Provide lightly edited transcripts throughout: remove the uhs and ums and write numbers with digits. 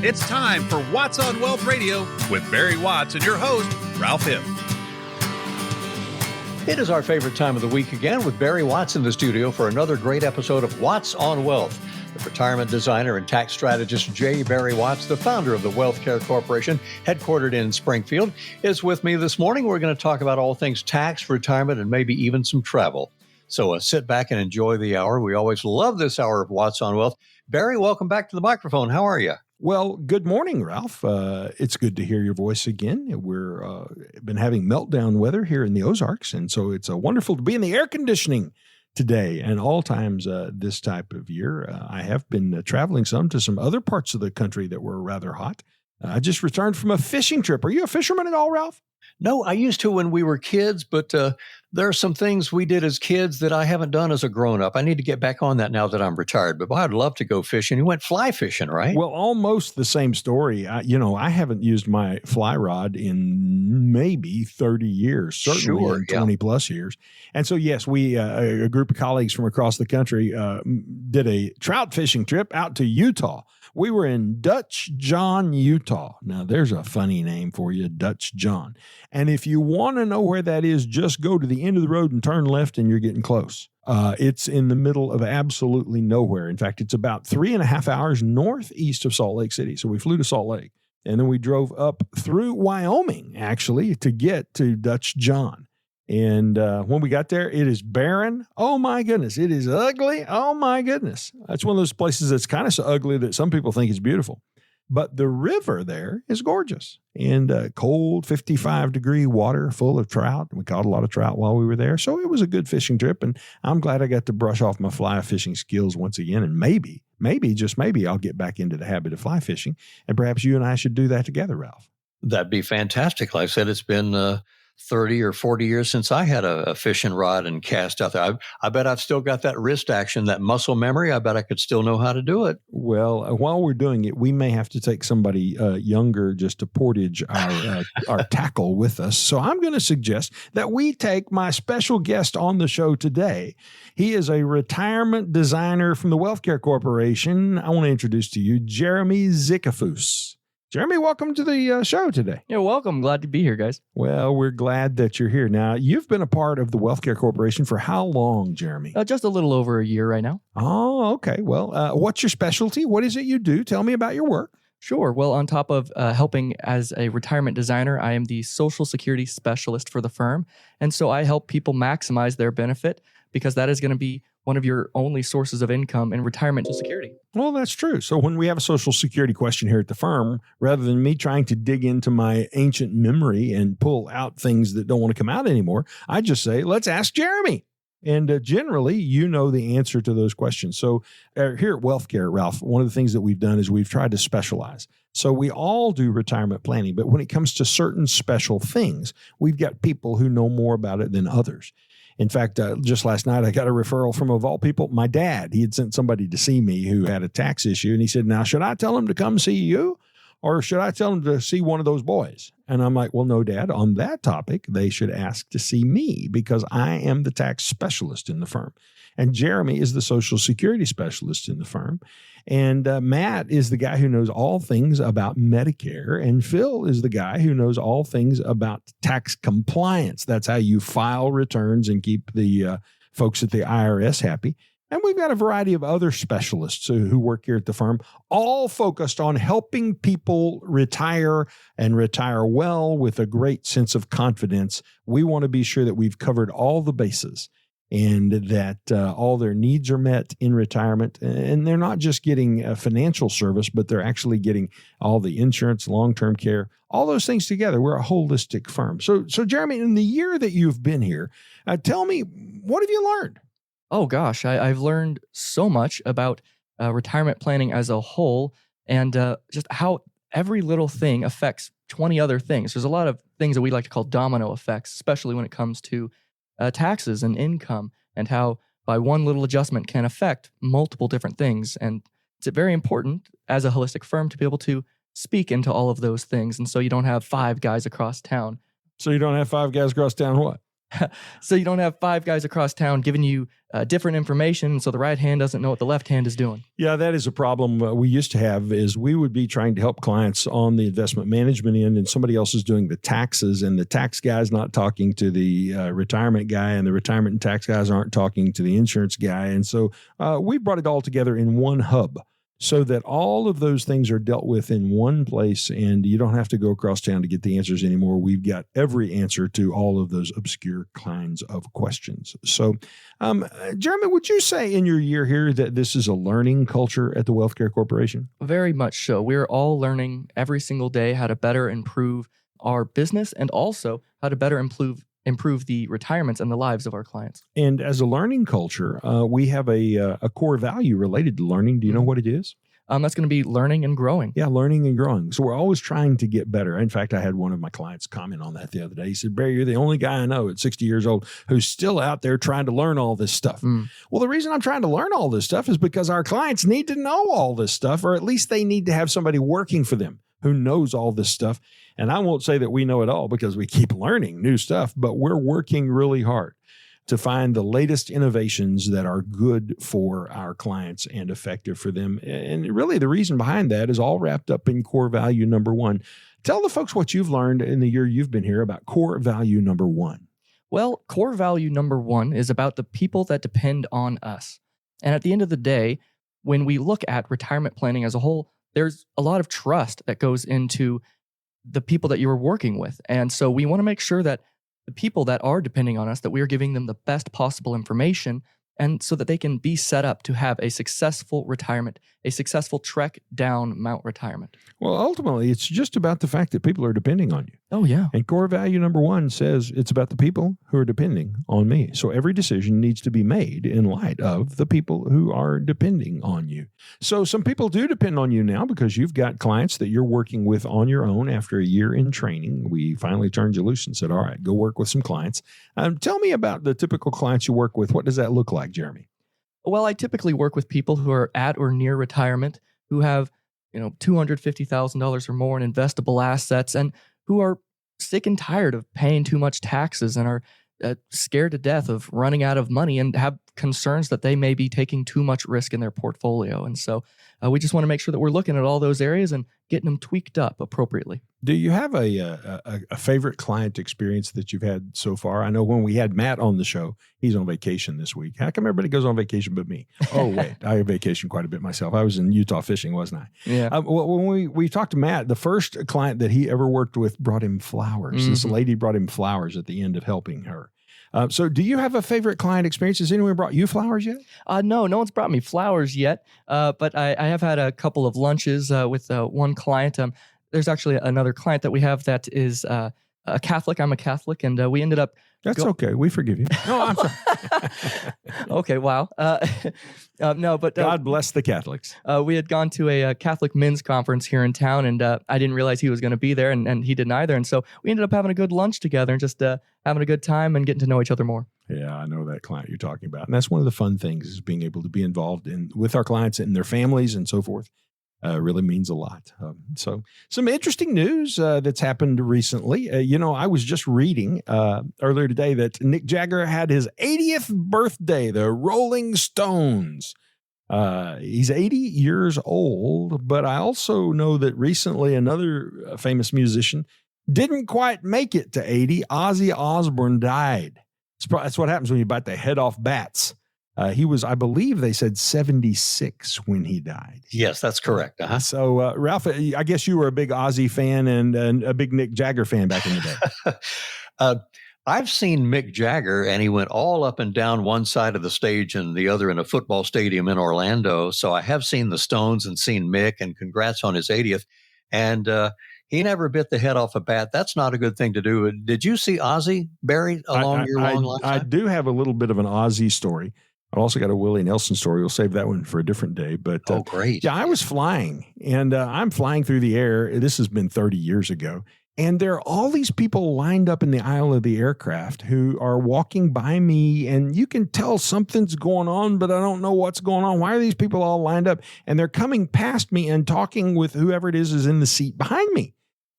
It's time for Watts on Wealth Radio with Barry Watts and your host, Ralph Hipp. It is our favorite time of the week again with Barry Watts in the studio for another great episode of Watts on Wealth. The retirement designer and tax strategist J. Barry Watts, the founder of the WealthCare Corporation, headquartered in Springfield, is with me this morning. We're going to talk about all things tax, retirement, and maybe even some travel. So sit back and enjoy the hour. We always love this hour of Watts on Wealth. Barry, welcome back to the microphone. How are you? Well, good morning, Ralph. It's good to hear your voice again. We're been having meltdown weather here in the Ozarks, and so it's wonderful to be in the air conditioning today and all times this type of year. I have been traveling some to some other parts of the country that were rather hot. I just returned from a fishing trip. Are you a fisherman at all, Ralph? No, I used to when we were kids, but there are some things we did as kids that I haven't done as a grown-up. I need to get back on that now that I'm retired, but I'd love to go fishing. You went fly fishing, right? Well, almost the same story. I haven't used my fly rod in maybe 30 years, certainly in 20 plus years. And so, yes, we, a group of colleagues from across the country, did a trout fishing trip out to Utah. We were in Dutch John, Utah. Now, there's a funny name for you, Dutch John. And if you want to know where that is, just go to the end of the road and turn left and you're getting close. It's in the middle of absolutely nowhere. In fact, it's about 3.5 hours northeast of Salt Lake City. So we flew to Salt Lake and then we drove up through Wyoming, actually, to get to Dutch John. And when we got there, it is barren. Oh, my goodness. It is ugly. Oh, my goodness. That's one of those places that's kind of so ugly that some people think is beautiful. But the river there is gorgeous and cold 55-degree water full of trout. We caught a lot of trout while we were there. So it was a good fishing trip. And I'm glad I got to brush off my fly fishing skills once again. And maybe, just maybe I'll get back into the habit of fly fishing. And perhaps you and I should do that together, Ralph. That'd be fantastic. Like I said, it's been 30 or 40 years since I had a fishing rod and cast out there. I bet I've still got that wrist action, that muscle memory. I bet I could still know how to do it. Well, while we're doing it, we may have to take somebody younger just to portage our tackle with us. So I'm going to suggest that we take my special guest on the show today. He is a retirement designer from the WealthCare Corporation. I want to introduce to you Jeremy Zickefoose. Jeremy, welcome to the show today. You're welcome. Glad to be here, guys. Well, we're glad that you're here. Now, you've been a part of the WealthCare Corporation for how long, Jeremy? Just a little over a year right now. Oh, okay. Well, what's your specialty? What is it you do? Tell me about your work. Sure. Well, on top of helping as a retirement designer, I am the Social Security specialist for the firm. And so I help people maximize their benefit because that is going to be one of your only sources of income in retirement Social Security. Well, that's true. So when we have a Social Security question here at the firm, rather than me trying to dig into my ancient memory and pull out things that don't want to come out anymore, I just say, let's ask Jeremy. And generally, you know the answer to those questions. So here at WealthCare, Ralph, one of the things that we've done is we've tried to specialize. So we all do retirement planning, but when it comes to certain special things, we've got people who know more about it than others. In fact, just last night, I got a referral from, of all people, my dad. He had sent somebody to see me who had a tax issue. And he said, now, should I tell him to come see you or should I tell him to see one of those boys? And I'm like, well, no, Dad, on that topic, they should ask to see me because I am the tax specialist in the firm. And Jeremy is the Social Security specialist in the firm. And Matt is the guy who knows all things about Medicare. And Phil is the guy who knows all things about tax compliance. That's how you file returns and keep the folks at the IRS happy. And we've got a variety of other specialists who work here at the firm, all focused on helping people retire and retire well with a great sense of confidence. We want to be sure that we've covered all the bases and that all their needs are met in retirement. And they're not just getting a financial service, but they're actually getting all the insurance, long-term care, all those things together. We're a holistic firm. So Jeremy, in the year that you've been here, tell me, what have you learned? Oh, gosh, I've learned so much about retirement planning as a whole and just how every little thing affects 20 other things. There's a lot of things that we like to call domino effects, especially when it comes to taxes and income and how by one little adjustment can affect multiple different things. And it's very important as a holistic firm to be able to speak into all of those things. And so you don't have five guys across town. So you don't have five guys across town what? So you don't have five guys across town giving you different information, so the right hand doesn't know what the left hand is doing. Yeah, that is a problem we used to have. Is we would be trying to help clients on the investment management end, and somebody else is doing the taxes, and the tax guy's not talking to the retirement guy, and the retirement and tax guys aren't talking to the insurance guy. And so we brought it all together in one hub, so that all of those things are dealt with in one place, and you don't have to go across town to get the answers anymore. We've got every answer to all of those obscure kinds of questions. So, Jeremy, would you say in your year here that this is a learning culture at the Wealth Care Corporation? Very much so. We're all learning every single day how to better improve our business and also how to better improve the retirements and the lives of our clients. And as a learning culture, we have a core value related to learning. Do you know what it is? That's going to be learning and growing. Yeah, learning and growing. So we're always trying to get better. In fact, I had one of my clients comment on that the other day. He said, Barry, you're the only guy I know at 60 years old who's still out there trying to learn all this stuff. Well, the reason I'm trying to learn all this stuff is because our clients need to know all this stuff, or at least they need to have somebody working for them who knows all this stuff. And I won't say that we know it all because we keep learning new stuff, but we're working really hard to find the latest innovations that are good for our clients and effective for them. And really the reason behind that is all wrapped up in core value number one. Tell the folks what you've learned in the year you've been here about core value number one. Well, core value number one is about the people that depend on us. And at the end of the day, when we look at retirement planning as a whole, there's a lot of trust that goes into the people that you're working with. And so we want to make sure that the people that are depending on us, that we are giving them the best possible information, and so that they can be set up to have a successful retirement, a successful trek down Mount Retirement. Well, ultimately, it's just about the fact that people are depending on you. Oh, yeah. And core value number one says it's about the people who are depending on me. So every decision needs to be made in light of the people who are depending on you. So some people do depend on you now because you've got clients that you're working with on your own after a year in training. We finally turned you loose and said, all right, go work with some clients. Tell me about the typical clients you work with. What does that look like, Jeremy? Well, I typically work with people who are at or near retirement, who have, $250,000 or more in investable assets, and who are sick and tired of paying too much taxes and are scared to death of running out of money and have concerns that they may be taking too much risk in their portfolio. And so we just want to make sure that we're looking at all those areas and getting them tweaked up appropriately. Do you have a favorite client experience that you've had so far? I know when we had Matt on the show, he's on vacation this week. How come everybody goes on vacation but me? Oh, wait, I vacation quite a bit myself. I was in Utah fishing, wasn't I? Yeah. When we talked to Matt, the first client that he ever worked with brought him flowers. Mm-hmm. This lady brought him flowers at the end of helping her. So do you have a favorite client experience? Has anyone brought you flowers yet? No one's brought me flowers yet, but I have had a couple of lunches with one client. There's actually another client that we have that is a Catholic. I'm a Catholic, and we ended up... That's okay. We forgive you. No, I'm sorry. Okay, wow. No, but... God bless the Catholics. We had gone to a Catholic men's conference here in town, and I didn't realize he was going to be there, and he didn't either. And so we ended up having a good lunch together and just having a good time and getting to know each other more. Yeah, I know that client you're talking about. And that's one of the fun things is being able to be involved with our clients and their families and so forth. Really means a lot. So some interesting news that's happened recently. I was just reading earlier today that Mick Jagger had his 80th birthday, the Rolling Stones. He's 80 years old, but I also know that recently another famous musician didn't quite make it to 80. Ozzy Osbourne died. That's what happens when you bite the head off bats. He was, I believe they said 76 when he died. Yes, that's correct. Uh-huh. So, Ralph, I guess you were a big Ozzy fan and a big Mick Jagger fan back in the day. I've seen Mick Jagger, and he went all up and down one side of the stage and the other in a football stadium in Orlando. So I have seen the Stones and seen Mick, and congrats on his 80th. And he never bit the head off a bat. That's not a good thing to do. Did you see Ozzy, Barry, along your long lifetime? I do have a little bit of an Ozzy story. I've also got a Willie Nelson story. We'll save that one for a different day. But great. Yeah, I was flying, and I'm flying through the air. This has been 30 years ago. And there are all these people lined up in the aisle of the aircraft who are walking by me, and you can tell something's going on, but I don't know what's going on. Why are these people all lined up? And they're coming past me and talking with whoever it is in the seat behind me.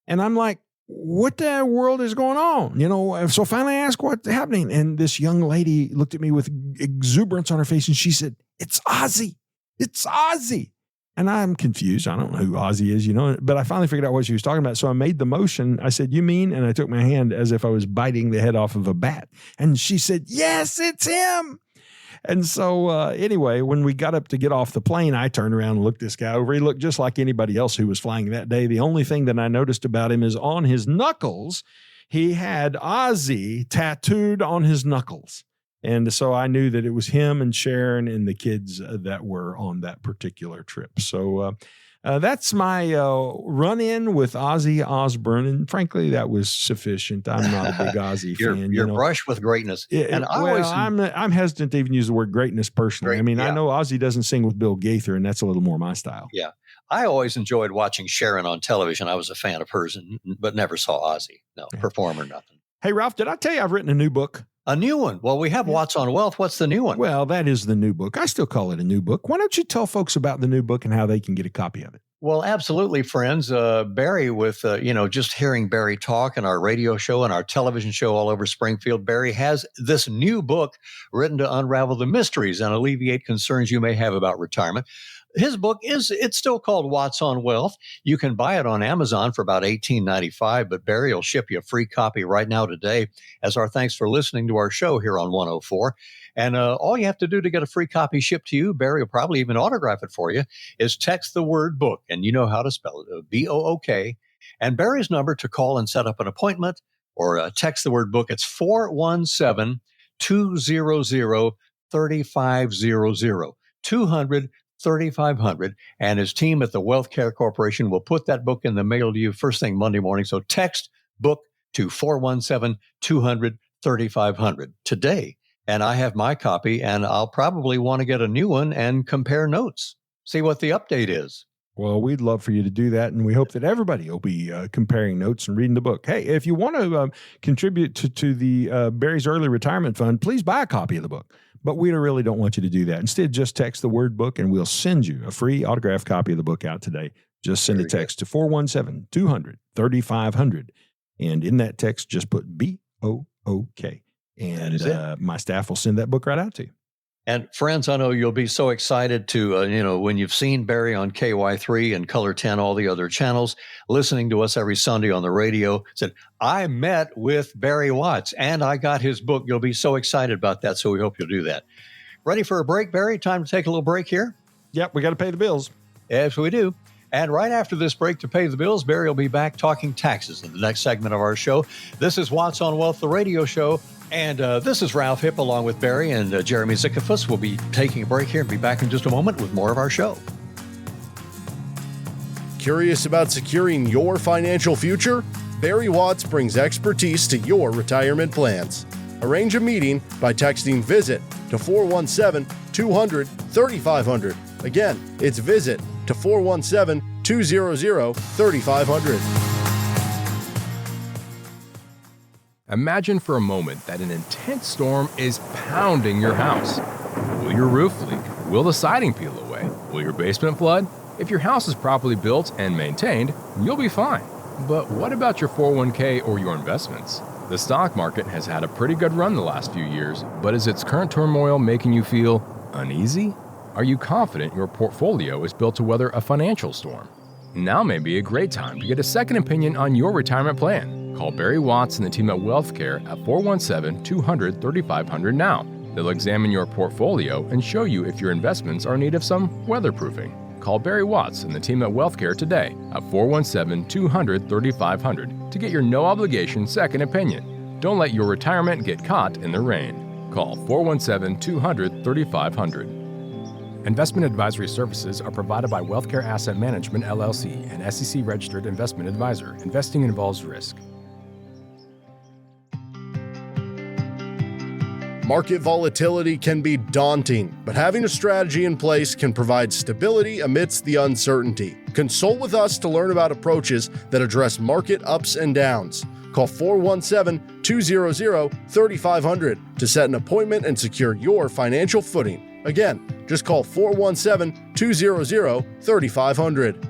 And I'm like, what the world is going on? So finally I asked what's happening. And this young lady looked at me with exuberance on her face and she said, "It's Ozzy. It's Ozzy." And I'm confused. I don't know who Ozzy is, but I finally figured out what she was talking about. So I made the motion. I said, "You mean?" And I took my hand as if I was biting the head off of a bat. And she said, "Yes, it's him." And so anyway, when we got up to get off the plane, I turned around and looked this guy over. He looked just like anybody else who was flying that day. The only thing that I noticed about him is on his knuckles, he had Ozzy tattooed on his knuckles. And so I knew that it was him and Sharon and the kids that were on that particular trip. So that's my run-in with Ozzy Osbourne. And frankly, that was sufficient. I'm not a big Ozzy fan. You're brushed with greatness. I'm hesitant to even use the word greatness personally. I know Ozzy doesn't sing with Bill Gaither, and that's a little more my style. Yeah. I always enjoyed watching Sharon on television. I was a fan of hers, but never saw Ozzy. No, perform or nothing. Hey, Ralph, did I tell you I've written a new book? A new one. Well, we have Watts on Wealth. What's the new one? Well, that is the new book. I still call it a new book. Why don't you tell folks about the new book and how they can get a copy of it? Well, absolutely, friends. Barry, with, just hearing Barry talk and our radio show and our television show all over Springfield, Barry has this new book written to unravel the mysteries and alleviate concerns you may have about retirement. His book it's still called Watts on Wealth. You can buy it on Amazon for about $18.95, but Barry will ship you a free copy right now today as our thanks for listening to our show here on 104. And all you have to do to get a free copy shipped to you, Barry will probably even autograph it for you, is text the word book, and you know how to spell it, B-O-O-K, and Barry's number to call and set up an appointment, or text the word book. It's 417-200-3500, 200-3500, and his team at the Wealth Care Corporation will put that book in the mail to you first thing Monday morning. So text book to 417-200-3500 today. And I have my copy, and I'll probably want to get a new one and compare notes, see what the update is. Well, we'd love for you to do that, and we hope that everybody will be comparing notes and reading the book. Hey, if you want to contribute to the Barry's Early Retirement Fund, please buy a copy of the book. But we really don't want you to do that. Instead, just text the word book, and we'll send you a free autographed copy of the book out today. Just send a text to 417-200-3500. And in that text, just put B-O-O-K. And my staff will send that book right out to you. And friends, I know you'll be so excited to, when you've seen Barry on KY3 and Color 10, all the other channels, listening to us every Sunday on the radio, said, I met with Barry Watts and I got his book. You'll be so excited about that. So we hope you'll do that. Ready for a break, Barry? Time to take a little break here? Yep, we got to pay the bills. Yes, we do. And right after this break to pay the bills, Barry will be back talking taxes in the next segment of our show. This is Watts on Wealth, the radio show. And this is Ralph Hipp along with Barry and Jeremy Zickefoose. We'll be taking a break here and be back in just a moment with more of our show. Curious about securing your financial future? Barry Watts brings expertise to your retirement plans. Arrange a meeting by texting VISIT to 417-200-3500. Again, it's VISIT to 417-200-3500. Imagine for a moment that an intense storm is pounding your house. Will your roof leak? Will the siding peel away? Will your basement flood? If your house is properly built and maintained, you'll be fine. But what about your 401k or your investments? The stock market has had a pretty good run the last few years, but is its current turmoil making you feel uneasy? Are you confident your portfolio is built to weather a financial storm? Now may be a great time to get a second opinion on your retirement plan. Call Barry Watts and the team at Wealth Care at 417-200-3500 now. They'll examine your portfolio and show you if your investments are in need of some weatherproofing. Call Barry Watts and the team at Wealth Care today at 417-200-3500 to get your no-obligation second opinion. Don't let your retirement get caught in the rain. Call 417-200-3500. Investment advisory services are provided by WealthCare Asset Management, LLC, an SEC-registered investment advisor. Investing involves risk. Market volatility can be daunting, but having a strategy in place can provide stability amidst the uncertainty. Consult with us to learn about approaches that address market ups and downs. Call 417-200-3500 to set an appointment and secure your financial footing. Again, just call 417-200-3500.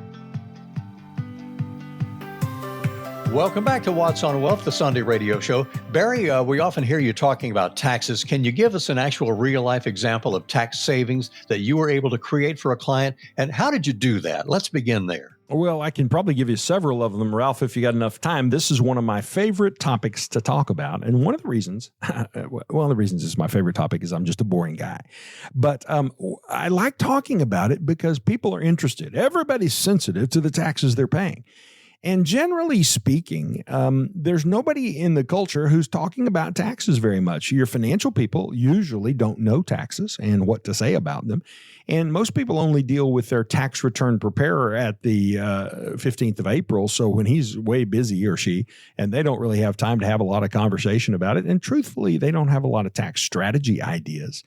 Welcome back to Watts on Wealth, the Sunday radio show. Barry, we often hear you talking about taxes. Can you give us an actual real-life example of tax savings that you were able to create for a client, and how did you do that? Let's begin there. Well, I can probably give you several of them, Ralph, if you got enough time. This is one of my favorite topics to talk about. And one of the reasons it's my favorite topic is I'm just a boring guy. But I like talking about it because people are interested. Everybody's sensitive to the taxes they're paying. And generally speaking, there's nobody in the culture who's talking about taxes very much. Your financial people usually don't know taxes and what to say about them. And most people only deal with their tax return preparer at the 15th of April. So when he's way busy, he or she, and they don't really have time to have a lot of conversation about it. And truthfully, they don't have a lot of tax strategy ideas,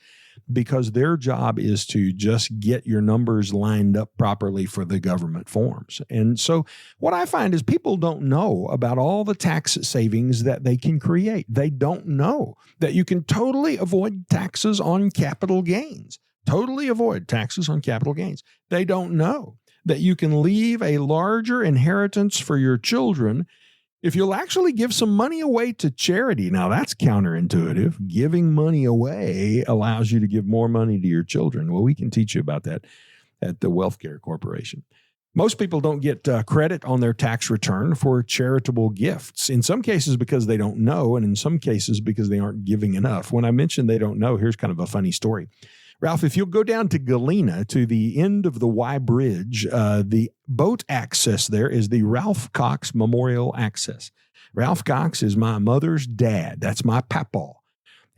because their job is to just get your numbers lined up properly for the government forms. And so what I find is people don't know about all the tax savings that they can create. They don't know that you can totally avoid taxes on capital gains. Totally avoid taxes on capital gains. They don't know that you can leave a larger inheritance for your children if you'll actually give some money away to charity. Now, that's counterintuitive. Giving money away allows you to give more money to your children. Well, we can teach you about that at the Wealth Care Corporation. Most people don't get credit on their tax return for charitable gifts, in some cases because they don't know, and in some cases because they aren't giving enough. When I mention they don't know, here's kind of a funny story. Ralph, if you'll go down to Galena to the end of the Y Bridge, the boat access there is the Ralph Cox Memorial Access. Ralph Cox is my mother's dad. That's my papaw.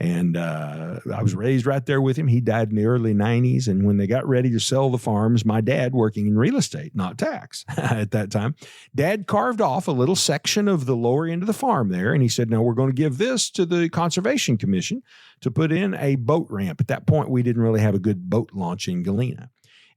And I was raised right there with him. He died in the early 90s. And when they got ready to sell the farms, my dad, working in real estate, not tax at that time, Dad carved off a little section of the lower end of the farm there. And he said, no, we're going to give this to the Conservation Commission to put in a boat ramp. At that point, we didn't really have a good boat launch in Galena.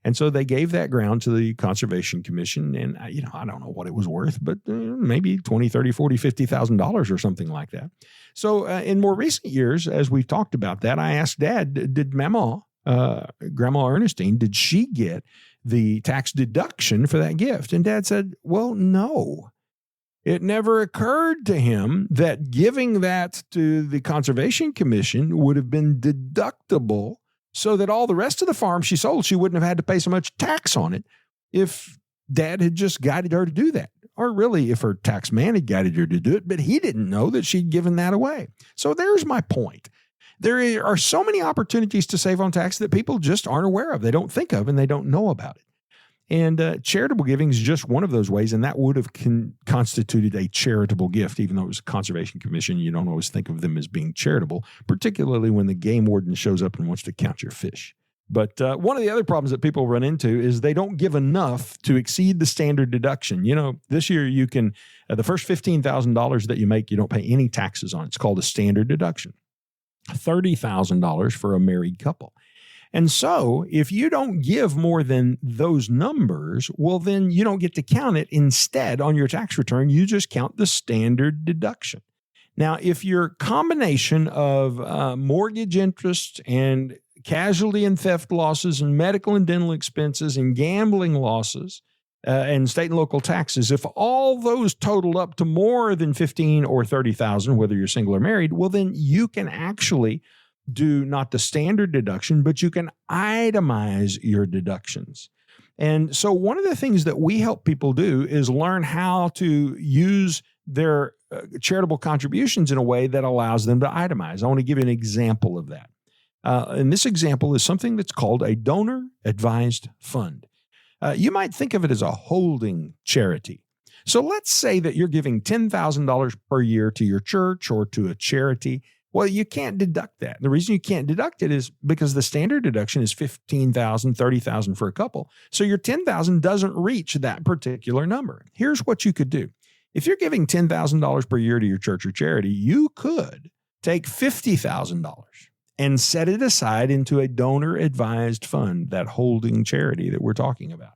And so they gave that ground to the Conservation Commission. And, I don't know what it was worth, but maybe $20,000, $30,000, $40,000, $50,000 or something like that. So in more recent years, as we've talked about that, I asked Dad, did Grandma Ernestine, did she get the tax deduction for that gift? And Dad said, well, no. It never occurred to him that giving that to the Conservation Commission would have been deductible, so that all the rest of the farm she sold, she wouldn't have had to pay so much tax on it if Dad had just guided her to do that. Or really, if her tax man had guided her to do it, but he didn't know that she'd given that away. So there's my point. There are so many opportunities to save on tax that people just aren't aware of. They don't think of, and they don't know about it. And charitable giving is just one of those ways, and that would have constituted a charitable gift, even though it was a Conservation Commission. You don't always think of them as being charitable, particularly when the game warden shows up and wants to count your fish. But one of the other problems that people run into is they don't give enough to exceed the standard deduction. This year you can, the first $15,000 that you make, you don't pay any taxes on. It's called a standard deduction. $30,000 for a married couple. And so if you don't give more than those numbers, well, then you don't get to count it. Instead, on your tax return, you just count the standard deduction. Now, if your combination of mortgage interest and casualty and theft losses and medical and dental expenses and gambling losses and state and local taxes, if all those total up to more than $15,000 or $30,000, whether you're single or married, well, then you can actually do not the standard deduction, but you can itemize your deductions. And so one of the things that we help people do is learn how to use their charitable contributions in a way that allows them to itemize. I want to give you an example of that. And this example is something that's called a donor-advised fund. You might think of it as a holding charity. So let's say that you're giving $10,000 per year to your church or to a charity. Well, you can't deduct that. The reason you can't deduct it is because the standard deduction is $15,000, $30,000 for a couple. So your $10,000 doesn't reach that particular number. Here's what you could do. If you're giving $10,000 per year to your church or charity, you could take $50,000 and set it aside into a donor-advised fund, that holding charity that we're talking about.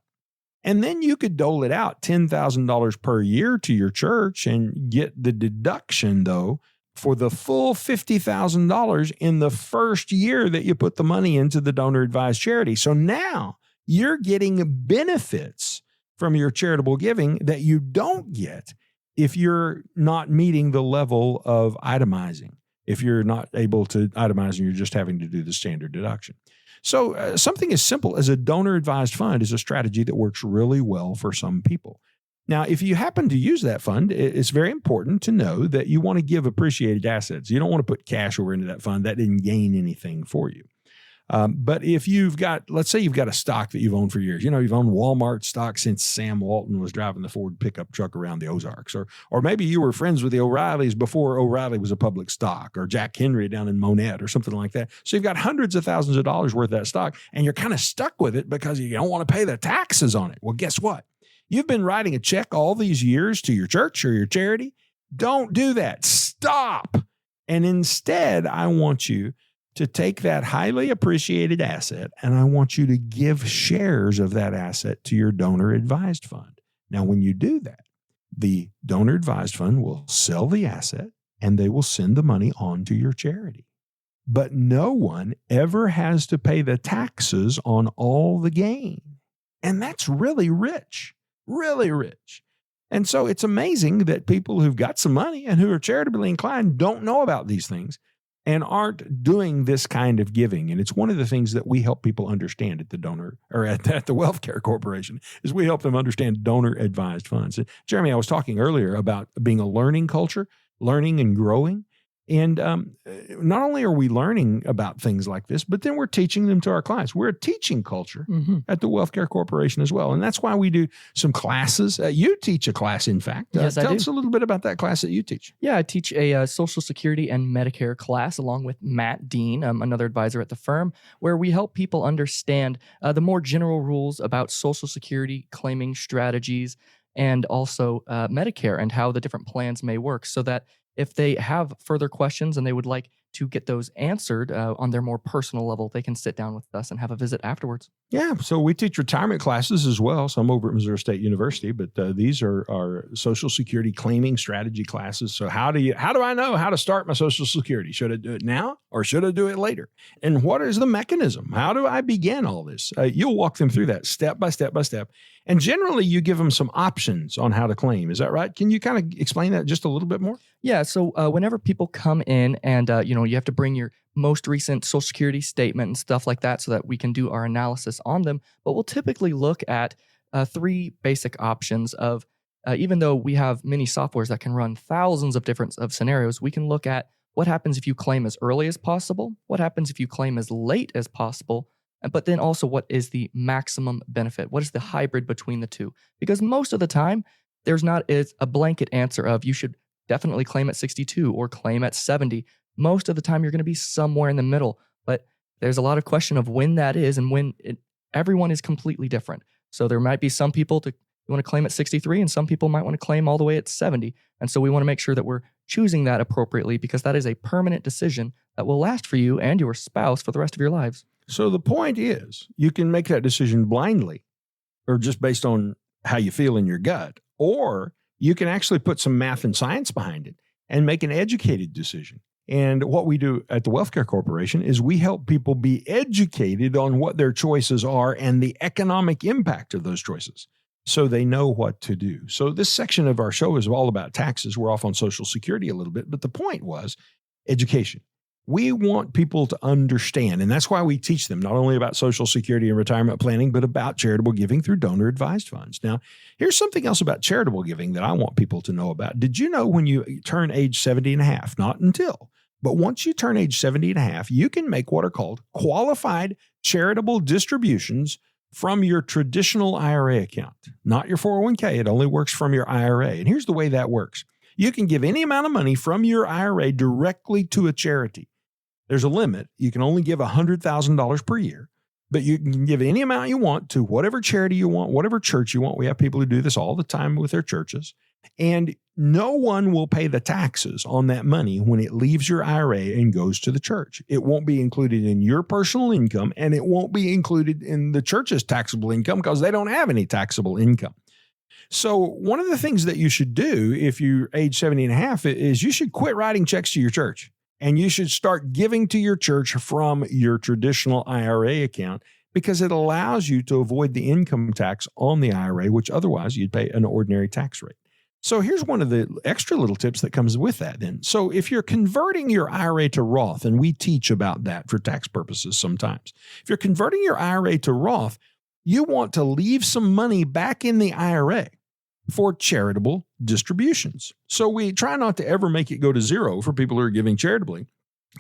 And then you could dole it out $10,000 per year to your church and get the deduction, though, for the full $50,000 in the first year that you put the money into the donor-advised charity. So now you're getting benefits from your charitable giving that you don't get if you're not meeting the level of itemizing, if you're not able to itemize and you're just having to do the standard deduction. So something as simple as a donor-advised fund is a strategy that works really well for some people. Now, if you happen to use that fund, it's very important to know that you want to give appreciated assets. You don't want to put cash over into that fund. That didn't gain anything for you. But if you've got, let's say you've got a stock that you've owned for years, you've owned Walmart stock since Sam Walton was driving the Ford pickup truck around the Ozarks, or maybe you were friends with the O'Reillys before O'Reilly was a public stock, or Jack Henry down in Monette or something like that. So you've got hundreds of thousands of dollars worth of that stock, and you're kind of stuck with it because you don't want to pay the taxes on it. Well, guess what? You've been writing a check all these years to your church or your charity. Don't do that. Stop. And instead, I want you to take that highly appreciated asset, and I want you to give shares of that asset to your donor-advised fund. Now, when you do that, the donor-advised fund will sell the asset, and they will send the money on to your charity. But no one ever has to pay the taxes on all the gain. And that's really rich, really rich. And so it's amazing that people who've got some money and who are charitably inclined don't know about these things and aren't doing this kind of giving. And it's one of the things that we help people understand at the donor or at the Wealth Care Corporation is we help them understand donor-advised funds. And Jeremy, I was talking earlier about being a learning culture, learning and growing. And not only are we learning about things like this, but then we're teaching them to our clients. We're a teaching culture at the Wealth Care Corporation as well. And that's why we do some classes. You teach a class, in fact. Yes, I do. Tell us a little bit about that class that you teach. Yeah, I teach a Social Security and Medicare class along with Matt Dean, another advisor at the firm, where we help people understand the more general rules about Social Security claiming strategies and also Medicare and how the different plans may work, so that if they have further questions and they would like to get those answered on their more personal level, they can sit down with us and have a visit afterwards. Yeah, so we teach retirement classes as well, some over at Missouri State University, but these are Social Security claiming strategy classes. So how do I know how to start my Social Security? Should I do it now or should I do it later? And what is the mechanism? How do I begin all this? You'll walk them through that step by step by step. And generally, you give them some options on how to claim. Is that right? Can you kind of explain that just a little bit more? Yeah. So whenever people come in and, you have to bring your most recent Social Security statement and stuff like that so that we can do our analysis on them. But we'll typically look at three basic options of, even though we have many softwares that can run thousands of different scenarios, we can look at what happens if you claim as early as possible, what happens if you claim as late as possible, but then also what is the maximum benefit? What is the hybrid between the two? Because most of the time, there's not a blanket answer of you should definitely claim at 62 or claim at 70. Most of the time, you're going to be somewhere in the middle. But there's a lot of question of when that is and when everyone is completely different. So there might be some people who want to claim at 63 and some people might want to claim all the way at 70. And so we want to make sure that we're choosing that appropriately because that is a permanent decision that will last for you and your spouse for the rest of your lives. So the point is, you can make that decision blindly or just based on how you feel in your gut, or you can actually put some math and science behind it and make an educated decision. And what we do at the Wealth Care Corporation is we help people be educated on what their choices are and the economic impact of those choices so they know what to do. So this section of our show is all about taxes. We're off on Social Security a little bit, but the point was education. We want people to understand, and that's why we teach them not only about Social Security and retirement planning, but about charitable giving through donor-advised funds. Now, here's something else about charitable giving that I want people to know about. Did you know when you turn age 70 and a half, not until, but once you turn age 70 and a half, you can make what are called qualified charitable distributions from your traditional IRA account, not your 401k. It only works from your IRA. And here's the way that works. You can give any amount of money from your IRA directly to a charity. There's a limit. You can only give $100,000 per year, but you can give any amount you want to whatever charity you want, whatever church you want. We have people who do this all the time with their churches. And no one will pay the taxes on that money when it leaves your IRA and goes to the church. It won't be included in your personal income, and it won't be included in the church's taxable income because they don't have any taxable income. So one of the things that you should do if you're age 70 and a half is you should quit writing checks to your church. And you should start giving to your church from your traditional IRA account because it allows you to avoid the income tax on the IRA, which otherwise you'd pay an ordinary tax rate. So here's one of the extra little tips that comes with that then. So if you're converting your IRA to Roth, and we teach about that for tax purposes sometimes, if you're converting your IRA to Roth, you want to leave some money back in the IRA for charitable distributions. So we try not to ever make it go to zero for people who are giving charitably.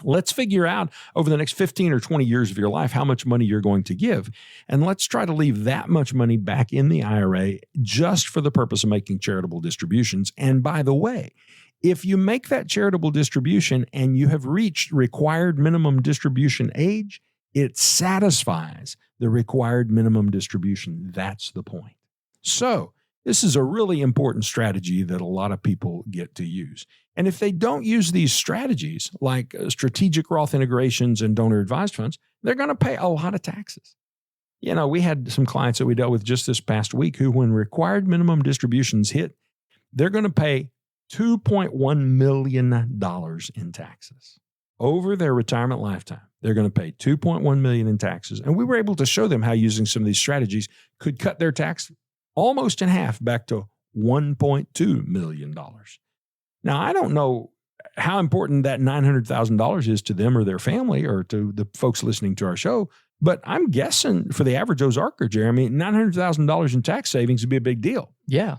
Let's figure out over the next 15 or 20 years of your life how much money you're going to give. And let's try to leave that much money back in the IRA just for the purpose of making charitable distributions. And by the way, if you make that charitable distribution and you have reached required minimum distribution age, it satisfies the required minimum distribution. That's the point. So this is a really important strategy that a lot of people get to use. And if they don't use these strategies, like strategic Roth integrations and donor advised funds, they're going to pay a lot of taxes. You know, we had some clients that we dealt with just this past week who, when required minimum distributions hit, they're going to pay $2.1 million in taxes. Over their retirement lifetime, they're going to pay $2.1 million in taxes. And we were able to show them how using some of these strategies could cut their tax almost in half, back to $1.2 million. Now, I don't know how important that $900,000 is to them or their family or to the folks listening to our show, but I'm guessing for the average Ozarker, Jeremy, $900,000 in tax savings would be a big deal. Yeah.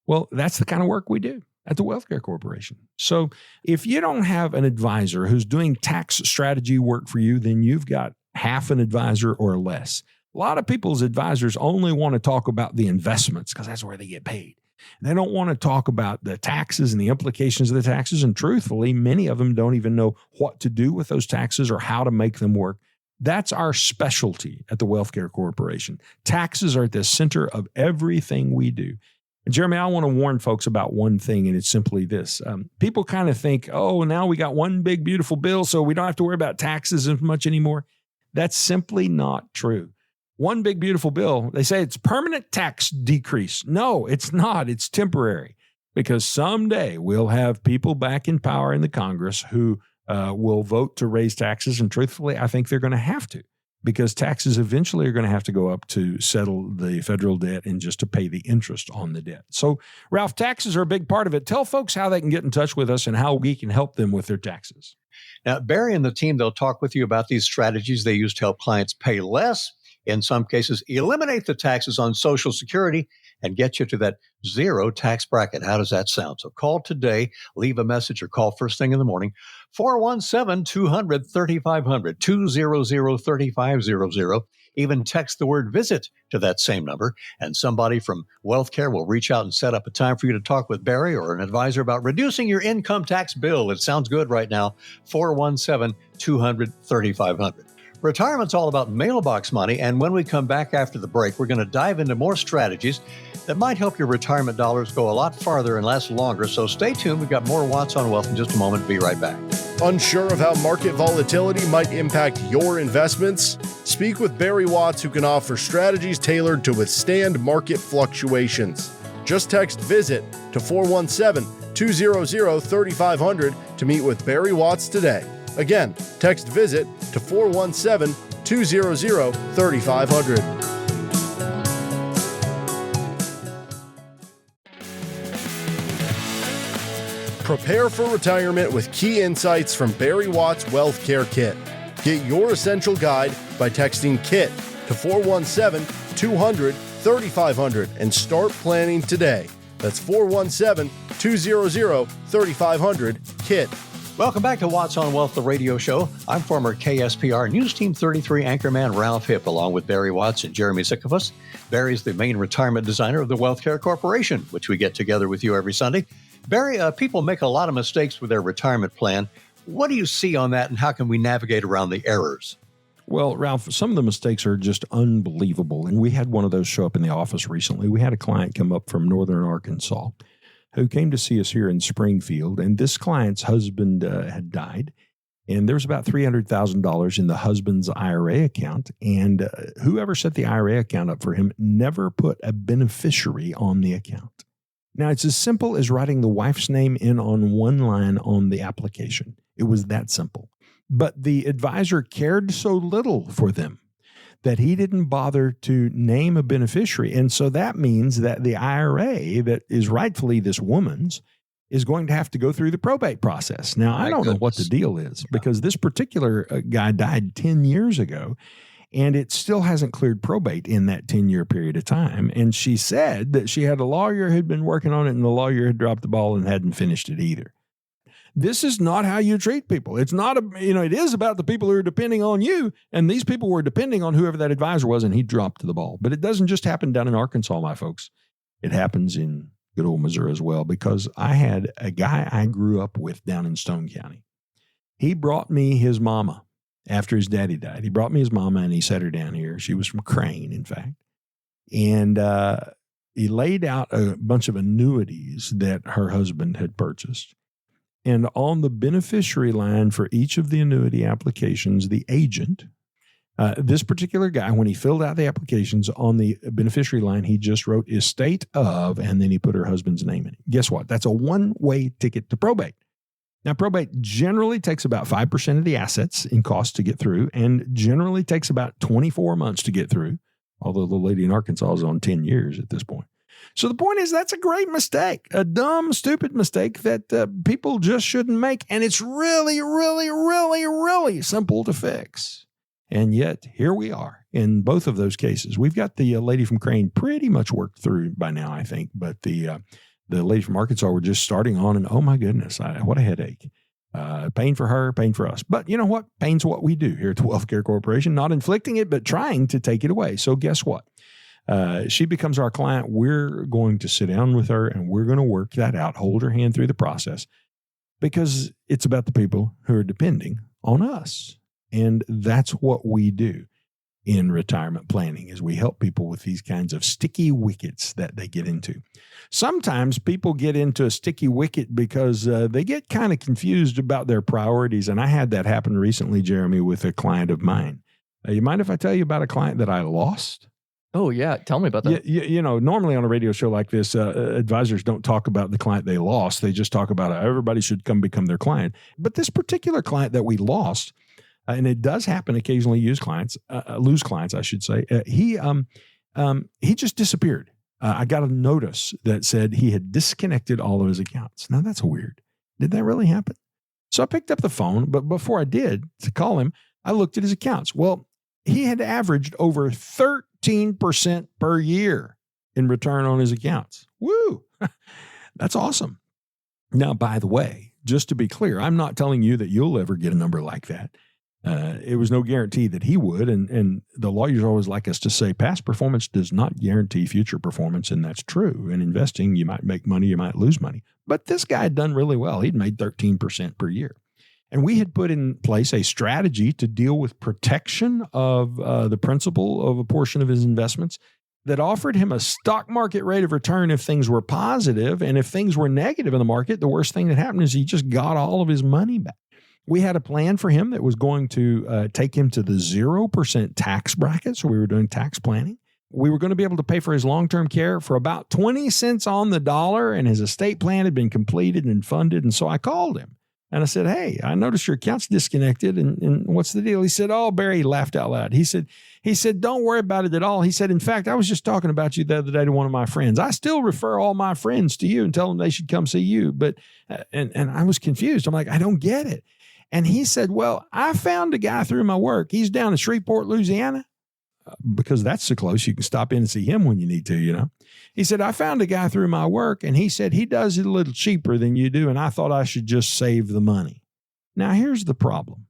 Well, that's the kind of work we do at the Wealth Care Corporation. So if you don't have an advisor who's doing tax strategy work for you, then you've got half an advisor or less. A lot of people's advisors only want to talk about the investments because that's where they get paid. They don't want to talk about the taxes and the implications of the taxes. And truthfully, many of them don't even know what to do with those taxes or how to make them work. That's our specialty at the Wealth Care Corporation. Taxes are at the center of everything we do. And Jeremy, I want to warn folks about one thing, and it's simply this. People kind of think, oh, now we got one big, beautiful bill, so we don't have to worry about taxes as much anymore. That's simply not true. One big, beautiful bill, they say it's permanent tax decrease. No, it's not. It's temporary, because someday we'll have people back in power in the Congress who will vote to raise taxes. And truthfully, I think they're going to have to, because taxes eventually are going to have to go up to settle the federal debt and just to pay the interest on the debt. So, Ralph, taxes are a big part of it. Tell folks how they can get in touch with us and how we can help them with their taxes. Now, Barry and the team, they'll talk with you about these strategies they use to help clients pay less, in some cases, eliminate the taxes on Social Security and get you to that zero tax bracket. How does that sound? So call today, leave a message, or call first thing in the morning, 417-200-3500, 200-3500. Even text the word visit to that same number, and somebody from Wealth Care will reach out and set up a time for you to talk with Barry or an advisor about reducing your income tax bill. It sounds good right now, 417-200-3500. Retirement's all about mailbox money, and when we come back after the break, we're going to dive into more strategies that might help your retirement dollars go a lot farther and last longer. So stay tuned. We've got more Watts on Wealth in just a moment. Be right back. Unsure of how market volatility might impact your investments? Speak with Barry Watts, who can offer strategies tailored to withstand market fluctuations. Just text VISIT to 417-200-3500 to meet with Barry Watts today. Again, text VISIT to 417-200-3500. Prepare for retirement with key insights from Barry Watts' Wealth Care Kit. Get your essential guide by texting KIT to 417-200-3500 and start planning today. That's 417-200-3500, KIT. Welcome back to Watts on Wealth, the radio show. I'm former KSPR News Team 33 anchorman Ralph Hipp, along with Barry Watts and Jeremy Zickefoose. Barry's the main retirement designer of the Wealth Care Corporation, which we get together with you every Sunday. Barry, people make a lot of mistakes with their retirement plan. What do you see on that, and how can we navigate around the errors? Well, Ralph, some of the mistakes are just unbelievable. And we had one of those show up in the office recently. We had a client come up from northern Arkansas who came to see us here in Springfield. And this client's husband had died. And there was about $300,000 in the husband's IRA account. And whoever set the IRA account up for him never put a beneficiary on the account. Now, it's as simple as writing the wife's name in on one line on the application. It was that simple. But the advisor cared so little for them that he didn't bother to name a beneficiary. And so that means that the IRA that is rightfully this woman's is going to have to go through the probate process. Now, I don't know what the deal is because this particular guy died 10 years ago, and it still hasn't cleared probate in that 10-year period of time. And she said that she had a lawyer who'd been working on it, and the lawyer had dropped the ball and hadn't finished it either. This is not how you treat people. It's not, it is about the people who are depending on you. And these people were depending on whoever that advisor was, and he dropped the ball. But it doesn't just happen down in Arkansas, my folks. It happens in good old Missouri as well, because I had a guy I grew up with down in Stone County. He brought me his mama after his daddy died. He brought me his mama and he set her down here. She was from Crane, in fact. And he laid out a bunch of annuities that her husband had purchased. And on the beneficiary line for each of the annuity applications, the agent, this particular guy, when he filled out the applications on the beneficiary line, he just wrote estate of, and then he put her husband's name in it. Guess what? That's a one-way ticket to probate. Now, probate generally takes about 5% of the assets in cost to get through, and generally takes about 24 months to get through, although the lady in Arkansas is on 10 years at this point. So the point is, that's a great mistake, a dumb, stupid mistake that people just shouldn't make, and it's really, really, really, really simple to fix. And yet, here we are in both of those cases. We've got the lady from Crane pretty much worked through by now, I think. But the lady from Arkansas, we're just starting on, and oh my goodness, what a headache. Pain for her, pain for us. But you know what? Pain's what we do here at the Wealth Care Corporation, not inflicting it, but trying to take it away. So guess what? She becomes our client. We're going to sit down with her, and we're going to work that out, hold her hand through the process, because it's about the people who are depending on us. And that's what we do in retirement planning, is we help people with these kinds of sticky wickets that they get into. Sometimes people get into a sticky wicket because they get kind of confused about their priorities. And I had that happen recently, Jeremy, with a client of mine. You mind if I tell you about a client that I lost? Oh, yeah. Tell me about that. Normally on a radio show like this, advisors don't talk about the client they lost. They just talk about everybody should come become their client. But this particular client that we lost, and it does happen occasionally, lose clients, I should say. He just disappeared. I got a notice that said he had disconnected all of his accounts. Now that's weird. Did that really happen? So I picked up the phone, but before I did to call him, I looked at his accounts. Well, he had averaged over 13% per year in return on his accounts. Woo! That's awesome. Now, by the way, just to be clear, I'm not telling you that you'll ever get a number like that. It was no guarantee that he would. And the lawyers always like us to say past performance does not guarantee future performance. And that's true. In investing, you might make money, you might lose money. But this guy had done really well. He'd made 13% per year. And we had put in place a strategy to deal with protection of the principal of a portion of his investments that offered him a stock market rate of return if things were positive. And if things were negative in the market, the worst thing that happened is he just got all of his money back. We had a plan for him that was going to take him to the 0% tax bracket. So we were doing tax planning. We were going to be able to pay for his long-term care for about 20 cents on the dollar, and his estate plan had been completed and funded. And so I called him and I said, "Hey, I noticed your account's disconnected. And what's the deal?" He said, "Oh, Barry," he laughed out loud. He said, "Don't worry about it at all." He said, "In fact, I was just talking about you the other day to one of my friends. I still refer all my friends to you and tell them they should come see you." But, and I was confused. I'm like, I don't get it. And he said, "Well, I found a guy through my work. He's down in Shreveport, Louisiana," because that's so close. You can stop in and see him when you need to, He said, "I found a guy through my work, and he said he does it a little cheaper than you do, and I thought I should just save the money." Now, here's the problem.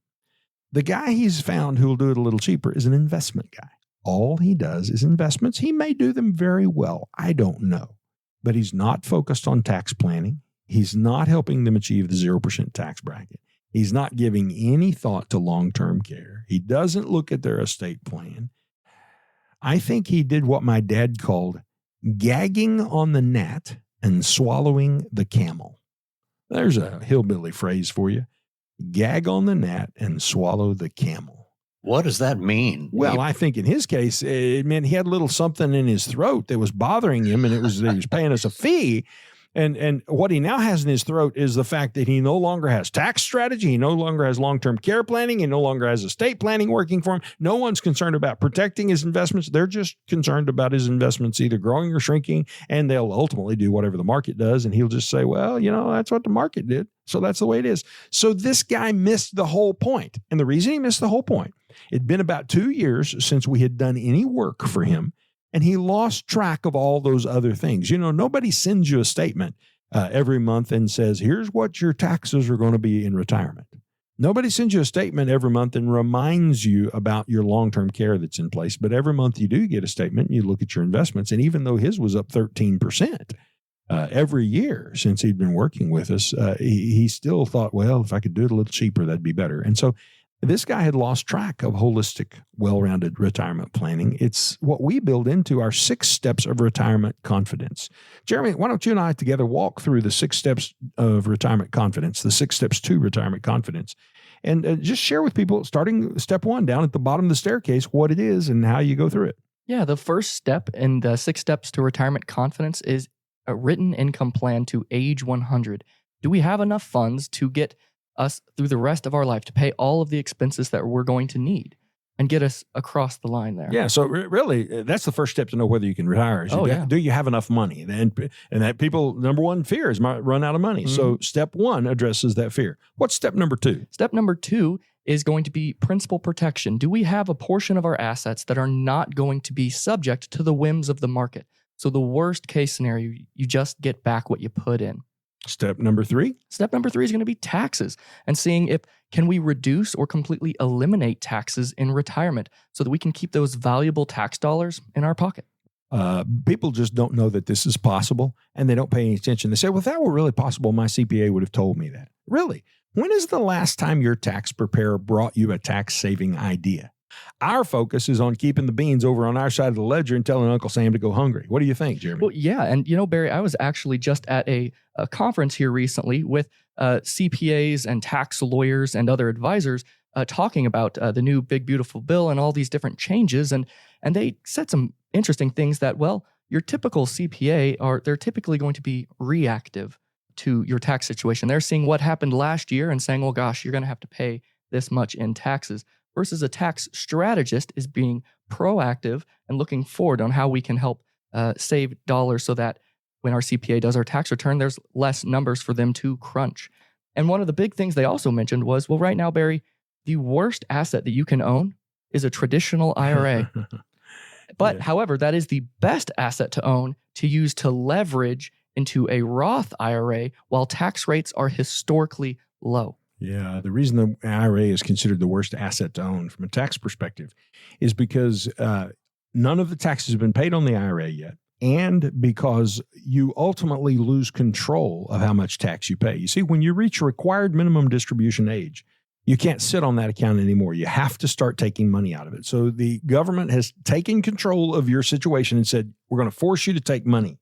The guy he's found who'll do it a little cheaper is an investment guy. All he does is investments. He may do them very well. I don't know. But he's not focused on tax planning. He's not helping them achieve the 0% tax bracket. He's not giving any thought to long-term care. He doesn't look at their estate plan. I think he did what my dad called gagging on the gnat and swallowing the camel. There's a hillbilly phrase for you. Gag on the gnat and swallow the camel. What does that mean? Well, I think in his case, it meant he had a little something in his throat that was bothering him, and he was paying us a fee. And what he now has in his throat is the fact that he no longer has tax strategy. He no longer has long-term care planning. He no longer has estate planning working for him. No one's concerned about protecting his investments. They're just concerned about his investments either growing or shrinking, and they'll ultimately do whatever the market does. And he'll just say, well, that's what the market did. So that's the way it is. So this guy missed the whole point. And the reason he missed the whole point, it'd been about 2 years since we had done any work for him. And he lost track of all those other things. Nobody sends you a statement every month and says, here's what your taxes are going to be in retirement. Nobody sends you a statement every month and reminds you about your long-term care that's in place. But every month you do get a statement and you look at your investments. And even though his was up 13% every year since he'd been working with us, he still thought, well, if I could do it a little cheaper, that'd be better. And so this guy had lost track of holistic, well-rounded retirement planning. It's what we build into our 6 steps of retirement confidence. Jeremy, why don't you and I together walk through the 6 steps of retirement confidence, the 6 steps to retirement confidence, and just share with people, starting step 1 down at the bottom of the staircase, what it is and how you go through it. Yeah, the first step in the 6 steps to retirement confidence is a written income plan to age 100. Do we have enough funds to get us through the rest of our life to pay all of the expenses that we're going to need and get us across the line there? Yeah. So really, that's the first step to know whether you can retire. Do you have enough money? And that people, number one fear is might run out of money. Mm-hmm. So step 1 addresses that fear. What's step number 2? Step number 2 is going to be principal protection. Do we have a portion of our assets that are not going to be subject to the whims of the market? So the worst case scenario, you just get back what you put in. Step number 3? Step number 3 is going to be taxes and seeing if can we reduce or completely eliminate taxes in retirement so that we can keep those valuable tax dollars in our pocket. People just don't know that this is possible, and they don't pay any attention. They say, well, if that were really possible, my CPA would have told me that. Really? When is the last time your tax preparer brought you a tax-saving idea? Our focus is on keeping the beans over on our side of the ledger and telling Uncle Sam to go hungry. What do you think, Jeremy? Well, yeah. And, Barry, I was actually just at a conference here recently with CPAs and tax lawyers and other advisors talking about the new big, beautiful bill and all these different changes. And they said some interesting things that, well, your typical CPA they're typically going to be reactive to your tax situation. They're seeing what happened last year and saying, well, gosh, you're going to have to pay this much in taxes. Versus a tax strategist is being proactive and looking forward on how we can help save dollars so that when our CPA does our tax return, there's less numbers for them to crunch. And one of the big things they also mentioned was, well, right now, Barry, the worst asset that you can own is a traditional IRA. But however, that is the best asset to own to use to leverage into a Roth IRA while tax rates are historically low. Yeah, the reason the IRA is considered the worst asset to own from a tax perspective is because none of the taxes have been paid on the IRA yet, and because you ultimately lose control of how much tax you pay. You see, when you reach required minimum distribution age, you can't sit on that account anymore. You have to start taking money out of it. So the government has taken control of your situation and said, we're going to force you to take money.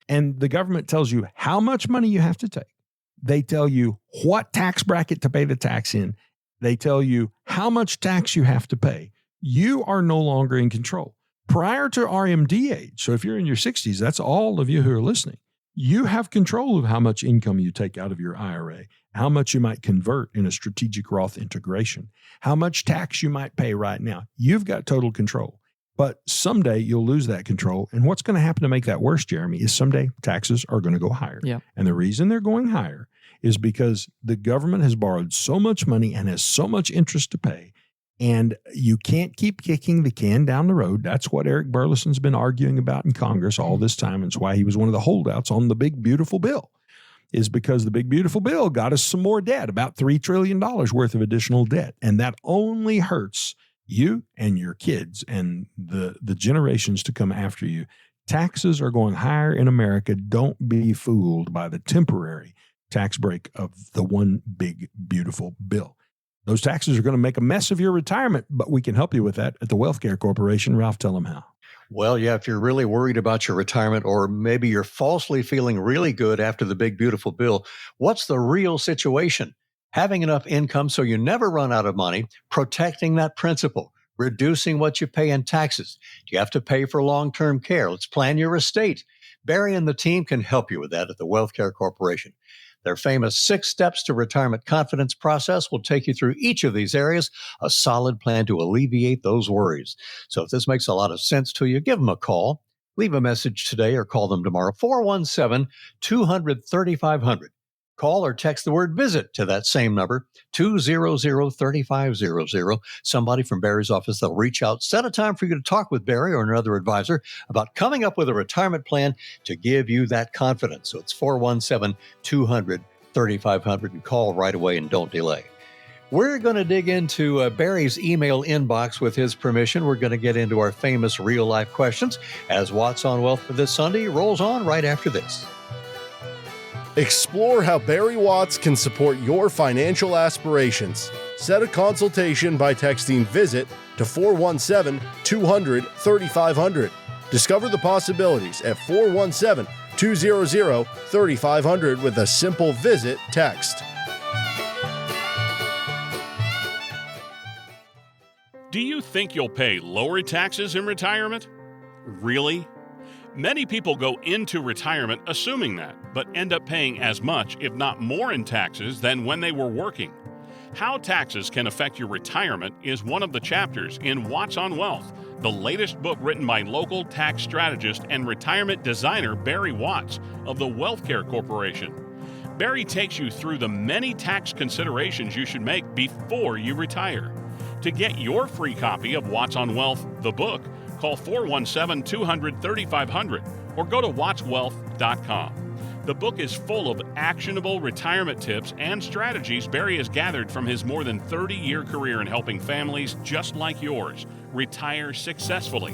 And the government tells you how much money you have to take. They tell you what tax bracket to pay the tax in. They tell you how much tax you have to pay. You are no longer in control. Prior to RMD age, so if you're in your 60s, that's all of you who are listening, you have control of how much income you take out of your IRA, how much you might convert in a strategic Roth integration, how much tax you might pay right now. You've got total control. But someday you'll lose that control. And what's going to happen to make that worse, Jeremy, is someday taxes are going to go higher. Yeah. And the reason they're going higher is because the government has borrowed so much money and has so much interest to pay. And you can't keep kicking the can down the road. That's what Eric Burleson's been arguing about in Congress all this time. And it's why he was one of the holdouts on the big, beautiful bill, is because the big, beautiful bill got us some more debt, about $3 trillion worth of additional debt. And that only hurts you and your kids and the generations to come after you. Taxes are going higher in America. Don't be fooled by the temporary tax break of the one big, beautiful bill. Those taxes are going to make a mess of your retirement, but we can help you with that at the Wealthcare Corporation. Ralph, tell them how. Well, yeah, if you're really worried about your retirement, or maybe you're falsely feeling really good after the big, beautiful bill, what's the real situation? Having enough income so you never run out of money, protecting that principal, reducing what you pay in taxes. Do you have to pay for long-term care? Let's plan your estate. Barry and the team can help you with that at the Wealth Care Corporation. Their famous 6 steps to retirement confidence process will take you through each of these areas, a solid plan to alleviate those worries. So if this makes a lot of sense to you, give them a call. Leave a message today or call them tomorrow, 417-200-3500. Call or text the word VISIT to that same number, 200-3500. Somebody from Barry's office, they'll reach out, set a time for you to talk with Barry or another advisor about coming up with a retirement plan to give you that confidence. So it's 417-200-3500 and call right away and don't delay. We're going to dig into Barry's email inbox with his permission. We're going to get into our famous real-life questions as Watts on Wealth for this Sunday rolls on right after this. Explore how Barry Watts can support your financial aspirations. Set a consultation by texting VISIT to 417-200-3500. Discover the possibilities at 417-200-3500 with a simple VISIT text. Do you think you'll pay lower taxes in retirement? Really? Many people go into retirement assuming that, but end up paying as much, if not more, in taxes than when they were working. How taxes can affect your retirement is one of the chapters in Watts on Wealth, the latest book written by local tax strategist and retirement designer Barry Watts of the Wealth Care Corporation. Barry takes you through the many tax considerations you should make before you retire. To get your free copy of Watts on Wealth, the book, call 417-200-3500 or go to wattswealth.com. The book is full of actionable retirement tips and strategies Barry has gathered from his more than 30-year career in helping families just like yours retire successfully.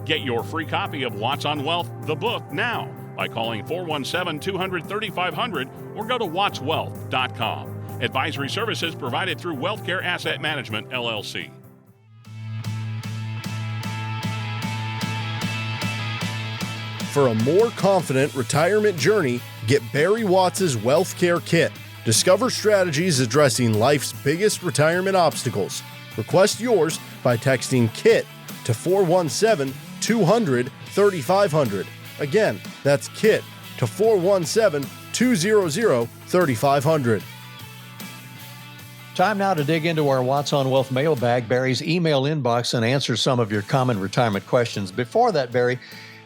Get your free copy of Watts on Wealth, the book, now by calling 417-200-3500 or go to wattswealth.com. Advisory services provided through Wealthcare Asset Management, LLC. For a more confident retirement journey, get Barry Watts' Wealth Care Kit. Discover strategies addressing life's biggest retirement obstacles. Request yours by texting KIT to 417-200-3500. Again, that's KIT to 417-200-3500. Time now to dig into our Watts on Wealth mailbag, Barry's email inbox, and answer some of your common retirement questions. Before that, Barry,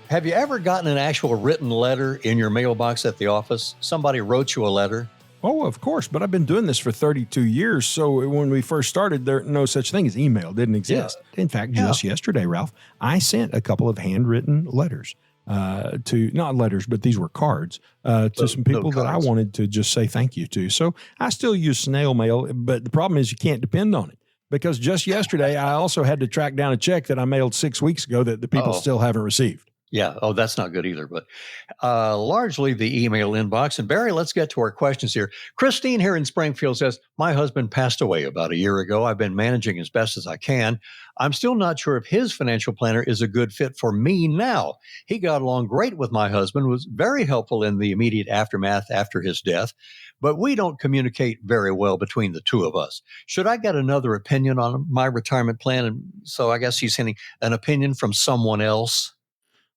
have you ever gotten an actual written letter in your mailbox at the office? Somebody wrote you a letter? Oh, of course, but I've been doing this for 32 years. So when we first started, there no such thing as email didn't exist. Yeah. In fact, just yesterday, Ralph, I sent a couple of handwritten letters to, not letters, but these were cards to some people that I wanted to just say thank you to. So I still use snail mail, but the problem is you can't depend on it because just yesterday, I also had to track down a check that I mailed 6 weeks ago that the people still haven't received. Yeah. Oh, that's not good either. But largely the email inbox. And Barry, let's get to our questions here. Christine here in Springfield says, my husband passed away about a year ago. I've been managing as best as I can. I'm still not sure if his financial planner is a good fit for me now. He got along great with my husband, was very helpful in the immediate aftermath after his death, but we don't communicate very well between the two of us. Should I get another opinion on my retirement plan? And so I guess he's hinting an opinion from someone else.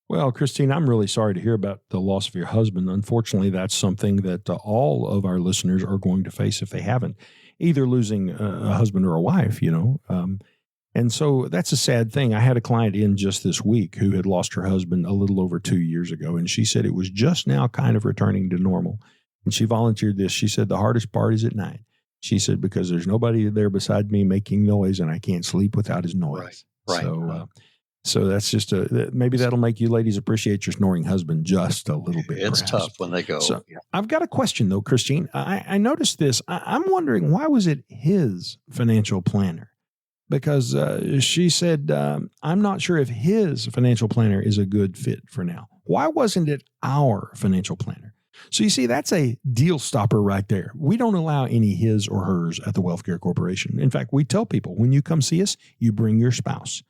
Well, Christine, I'm really sorry to hear about the loss of your husband. Unfortunately, that's something that all of our listeners are going to face if they haven't, either losing a husband or a wife, and so that's a sad thing. I had a client in just this week who had lost her husband a little over 2 years ago, and she said it was just now kind of returning to normal. And she volunteered this. She said, the hardest part is at night. She said, because there's nobody there beside me making noise, and I can't sleep without his noise. Right. So that's just maybe that'll make you ladies appreciate your snoring husband just a little bit. It's perhaps. tough when they go. So I've got a question though, Christine. I noticed this. I'm wondering, why was it his financial planner? Because she said, I'm not sure if his financial planner is a good fit for now. Why wasn't it our financial planner? So you see, that's a deal stopper right there. We don't allow any his or hers at the Wealth Care Corporation. In fact, we tell people, when you come see us, you bring your spouse.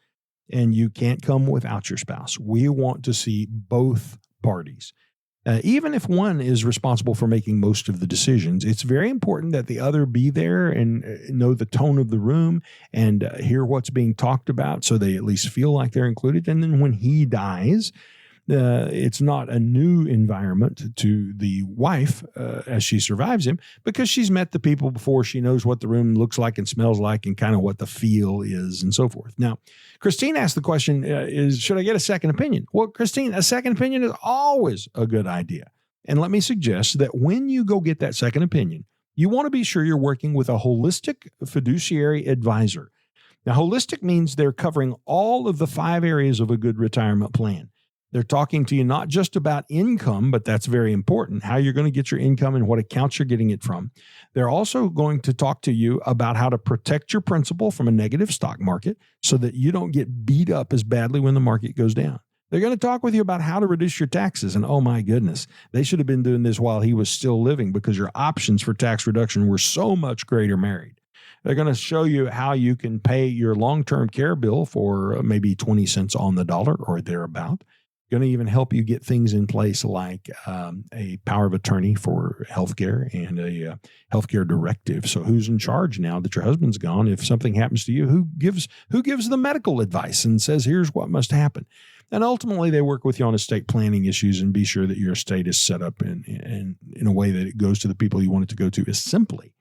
And you can't come without your spouse. We want to see both parties. Even if one is responsible for making most of the decisions, it's very important that the other be there and know the tone of the room and hear what's being talked about so they at least feel like they're included. And then when he dies, it's not a new environment to the wife as she survives him, because she's met the people before. She knows what the room looks like and smells like and kind of what the feel is and so forth. Now, Christine asked the question, should I get a second opinion? Well, Christine, a second opinion is always a good idea. And let me suggest that when you go get that second opinion, you want to be sure you're working with a holistic fiduciary advisor. Now, holistic means they're covering all of the 5 areas of a good retirement plan. They're talking to you not just about income, but that's very important, how you're going to get your income and what accounts you're getting it from. They're also going to talk to you about how to protect your principal from a negative stock market so that you don't get beat up as badly when the market goes down. They're going to talk with you about how to reduce your taxes. And oh my goodness, they should have been doing this while he was still living, because your options for tax reduction were so much greater married. They're going to show you how you can pay your long-term care bill for maybe 20 cents on the dollar or thereabout. Going to even help you get things in place like a power of attorney for healthcare and a healthcare directive. So who's in charge now that your husband's gone? If something happens to you, who gives the medical advice and says, here's what must happen? And ultimately, they work with you on estate planning issues and be sure that your estate is set up in a way that it goes to the people you want it to go to as simply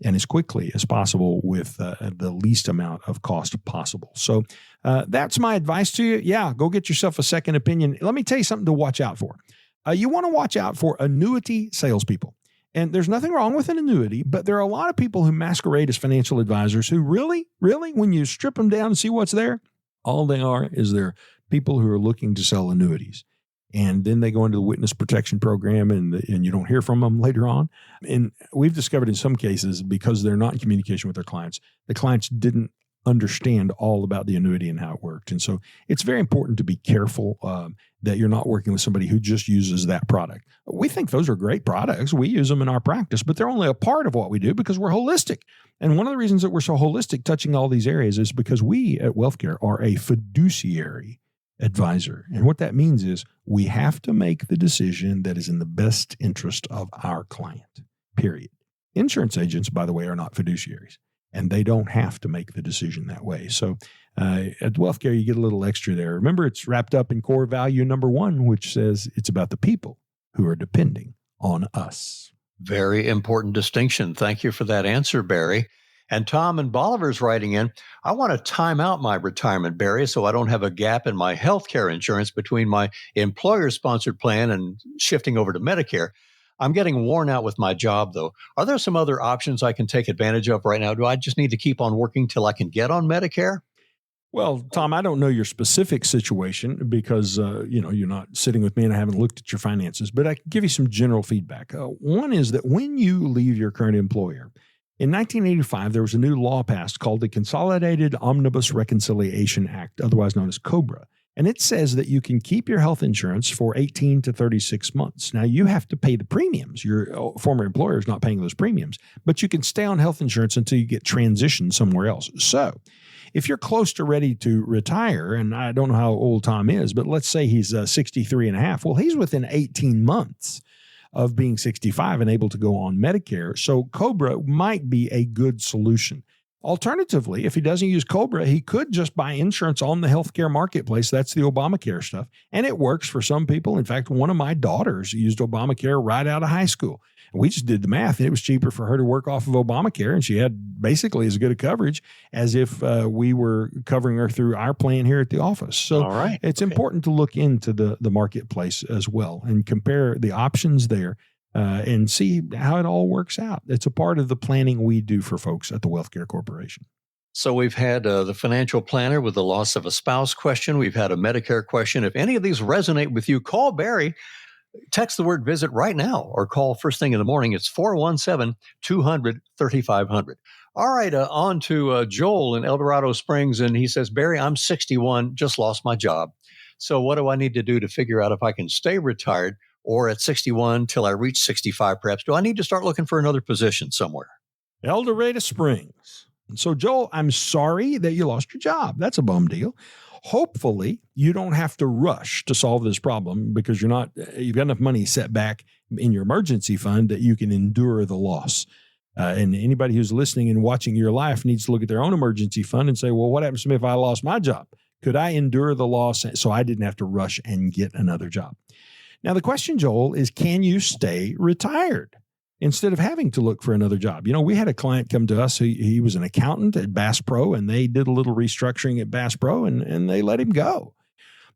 and as quickly as possible with the least amount of cost possible. So that's my advice to you. Yeah, go get yourself a second opinion. Let me tell you something to watch out for. You want to watch out for annuity salespeople. And there's nothing wrong with an annuity, but there are a lot of people who masquerade as financial advisors who really, when you strip them down and see what's there, all they are is they're people who are looking to sell annuities. And then they go into the witness protection program and you don't hear from them later on. And we've discovered in some cases, because they're not in communication with their clients, the clients didn't understand all about the annuity and how it worked. And so it's very important to be careful that you're not working with somebody who just uses that product. We think those are great products. We use them in our practice, but they're only a part of what we do because we're holistic. And one of the reasons that we're so holistic touching all these areas is because we at WealthCare are a fiduciary advisor. And what that means is we have to make the decision that is in the best interest of our client, period. Insurance agents, by the way, are not fiduciaries, and they don't have to make the decision that way. So at WealthCare, you get a little extra there. Remember, it's wrapped up in core value number 1, which says it's about the people who are depending on us. Very important distinction. Thank you for that answer, Barry. And Tom and Bolivar's writing in, I want to time out my retirement, Barry, so I don't have a gap in my health care insurance between my employer-sponsored plan and shifting over to Medicare. I'm getting worn out with my job, though. Are there some other options I can take advantage of right now? Do I just need to keep on working till I can get on Medicare? Well, Tom, I don't know your specific situation because, you're not sitting with me and I haven't looked at your finances, but I can give you some general feedback. One is that when you leave your current employer, in 1985, there was a new law passed called the Consolidated Omnibus Reconciliation Act, otherwise known as COBRA. And it says that you can keep your health insurance for 18 to 36 months. Now, you have to pay the premiums. Your former employer is not paying those premiums, but you can stay on health insurance until you get transitioned somewhere else. So if you're close to ready to retire, and I don't know how old Tom is, but let's say he's 63 and a half. Well, he's within 18 months of being 65 and able to go on Medicare. So COBRA might be a good solution. Alternatively, if he doesn't use COBRA, he could just buy insurance on the healthcare marketplace. That's the Obamacare stuff. And it works for some people. In fact, one of my daughters used Obamacare right out of high school. And we just did the math, and it was cheaper for her to work off of Obamacare. And she had basically as good a coverage as if we were covering her through our plan here at the office. So it's important to look into the marketplace as well and compare the options there. And see how it all works out. It's a part of the planning we do for folks at the WealthCare Corporation. So we've had the financial planner with the loss of a spouse question. We've had a Medicare question. If any of these resonate with you, call Barry. Text the word visit right now or call first thing in the morning. It's 417-200-3500. All right, on to Joel in El Dorado Springs. And he says, Barry, I'm 61, just lost my job. So what do I need to do to figure out if I can stay retired or at 61 till I reach 65 perhaps? Do I need to start looking for another position somewhere? El Dorado Springs. So, Joel, I'm sorry that you lost your job. That's a bum deal. Hopefully, you don't have to rush to solve this problem because you've got enough money set back in your emergency fund that you can endure the loss. And anybody who's listening and watching your life needs to look at their own emergency fund and say, well, what happens to me if I lost my job? Could I endure the loss so I didn't have to rush and get another job? Now, the question, Joel, is can you stay retired instead of having to look for another job? We had a client come to us. He was an accountant at Bass Pro, and they did a little restructuring at Bass Pro, and they let him go.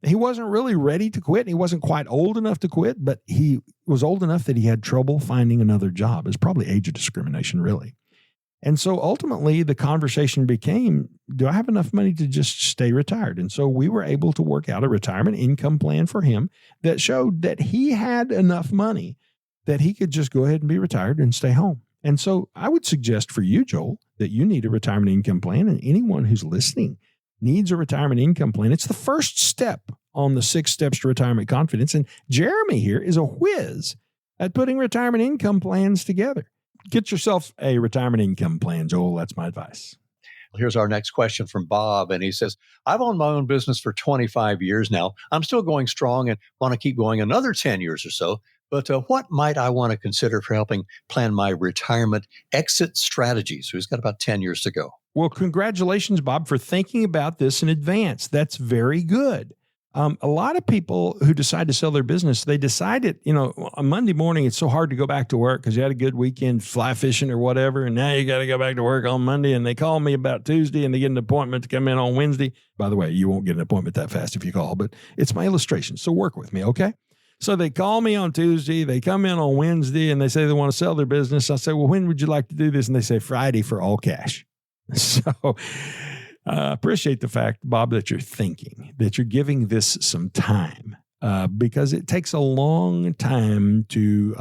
He wasn't really ready to quit. He wasn't quite old enough to quit, but he was old enough that he had trouble finding another job. It's probably age of discrimination, really. And so ultimately the conversation became, do I have enough money to just stay retired? And so we were able to work out a retirement income plan for him that showed that he had enough money that he could just go ahead and be retired and stay home. And so I would suggest for you, Joel, that you need a retirement income plan, and anyone who's listening needs a retirement income plan. It's the first step on the 6 steps to retirement confidence. And Jeremy here is a whiz at putting retirement income plans together. Get yourself a retirement income plan, Joel. That's my advice. Here's our next question from Bob, and he says, I've owned my own business for 25 years now. I'm still going strong and want to keep going another 10 years or so. But what might I want to consider for helping plan my retirement exit strategies? So he's got about 10 years to go. Well, congratulations, Bob, for thinking about this in advance. That's very good. A lot of people who decide to sell their business, they decided, on Monday morning, it's so hard to go back to work because you had a good weekend fly fishing or whatever, and now you got to go back to work on Monday, and they call me about Tuesday, and they get an appointment to come in on Wednesday. By the way, you won't get an appointment that fast if you call, but it's my illustration, so work with me, okay? So they call me on Tuesday, they come in on Wednesday, and they say they want to sell their business. I say, well, when would you like to do this? And they say Friday for all cash. So appreciate the fact, Bob, that you're thinking, that you're giving this some time, because it takes a long time to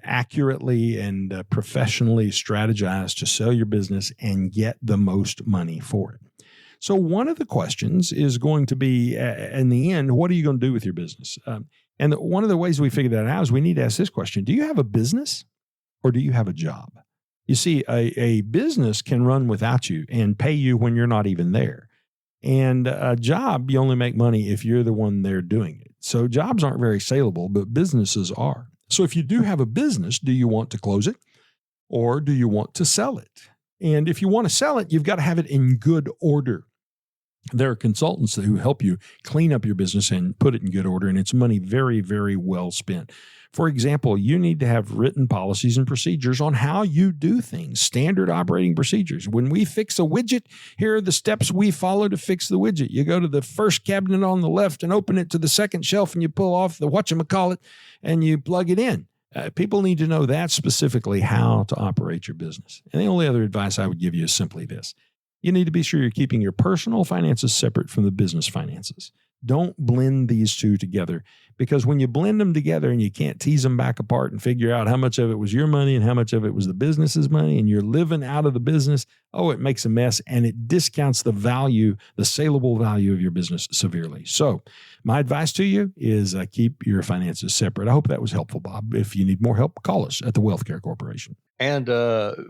accurately and professionally strategize to sell your business and get the most money for it. So one of the questions is going to be, in the end, what are you going to do with your business? And one of the ways we figure that out is we need to ask this question. Do you have a business or do you have a job? You see, a business can run without you and pay you when you're not even there. And a job, you only make money if you're the one there doing it. So jobs aren't very saleable, but businesses are. So if you do have a business, do you want to close it or do you want to sell it? And if you want to sell it, you've got to have it in good order. There are consultants who help you clean up your business and put it in good order, and it's money very, very well spent. For example, you need to have written policies and procedures on how you do things, standard operating procedures. When we fix a widget, here are the steps we follow to fix the widget. You go to the first cabinet on the left and open it to the second shelf, and you pull off the whatchamacallit and you plug it in. People need to know that specifically how to operate your business. And the only other advice I would give you is simply this. You need to be sure you're keeping your personal finances separate from the business finances. Don't blend these two together, because when you blend them together and you can't tease them back apart and figure out how much of it was your money and how much of it was the business's money, and you're living out of the business, it makes a mess, and it discounts the value, the saleable value of your business severely. So my advice to you is keep your finances separate. I hope that was helpful, Bob. If you need more help, call us at the Wealth Care Corporation. And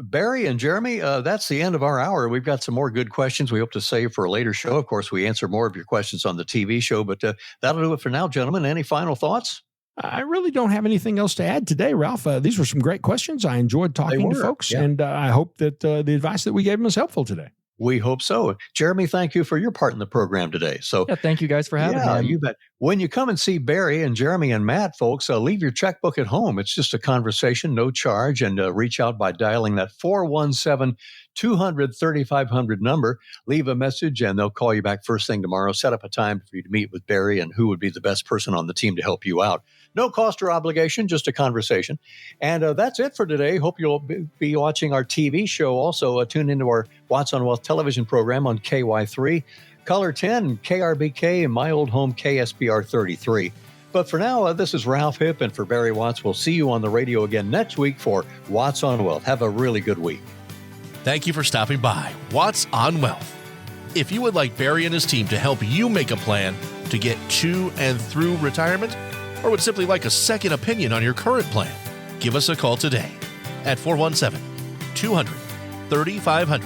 Barry and Jeremy, that's the end of our hour. We've got some more good questions we hope to save for a later show. Of course, we answer more of your questions on the TV show, but that'll do it for now, gentlemen. Any final thoughts? I really don't have anything else to add today, Ralph. These were some great questions. I enjoyed talking to folks, and I hope that the advice that we gave them was helpful today. We hope so. Jeremy, thank you for your part in the program today. So, thank you guys for having me. You bet. When you come and see Barry and Jeremy and Matt, folks, leave your checkbook at home. It's just a conversation, no charge, and reach out by dialing that 417-200-3500 number. Leave a message, and they'll call you back first thing tomorrow. Set up a time for you to meet with Barry and who would be the best person on the team to help you out. No cost or obligation, just a conversation. And that's it for today. Hope you'll be watching our TV show. Also, tune into our Watts on Wealth television program on KY3, Color 10, KRBK, and my old home KSBR 33. But for now, this is Ralph Hipp, and for Barry Watts, we'll see you on the radio again next week for Watts on Wealth. Have a really good week. Thank you for stopping by Watts on Wealth. If you would like Barry and his team to help you make a plan to get to and through retirement, or would simply like a second opinion on your current plan, give us a call today at 417-200-3500.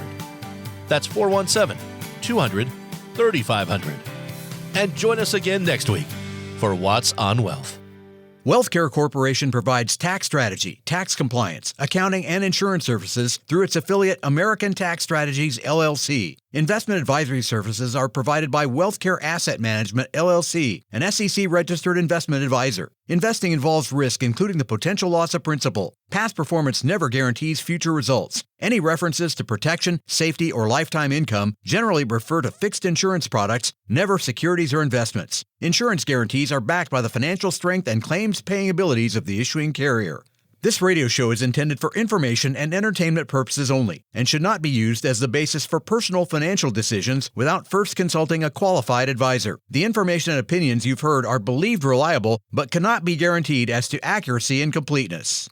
That's 417-200-3500. And join us again next week for Watts on Wealth. WealthCare Corporation provides tax strategy, tax compliance, accounting, and insurance services through its affiliate American Tax Strategies, LLC. Investment advisory services are provided by WealthCare Asset Management, LLC, an SEC-registered investment advisor. Investing involves risk, including the potential loss of principal. Past performance never guarantees future results. Any references to protection, safety, or lifetime income generally refer to fixed insurance products, never securities or investments. Insurance guarantees are backed by the financial strength and claims-paying abilities of the issuing carrier. This radio show is intended for information and entertainment purposes only and should not be used as the basis for personal financial decisions without first consulting a qualified advisor. The information and opinions you've heard are believed reliable but cannot be guaranteed as to accuracy and completeness.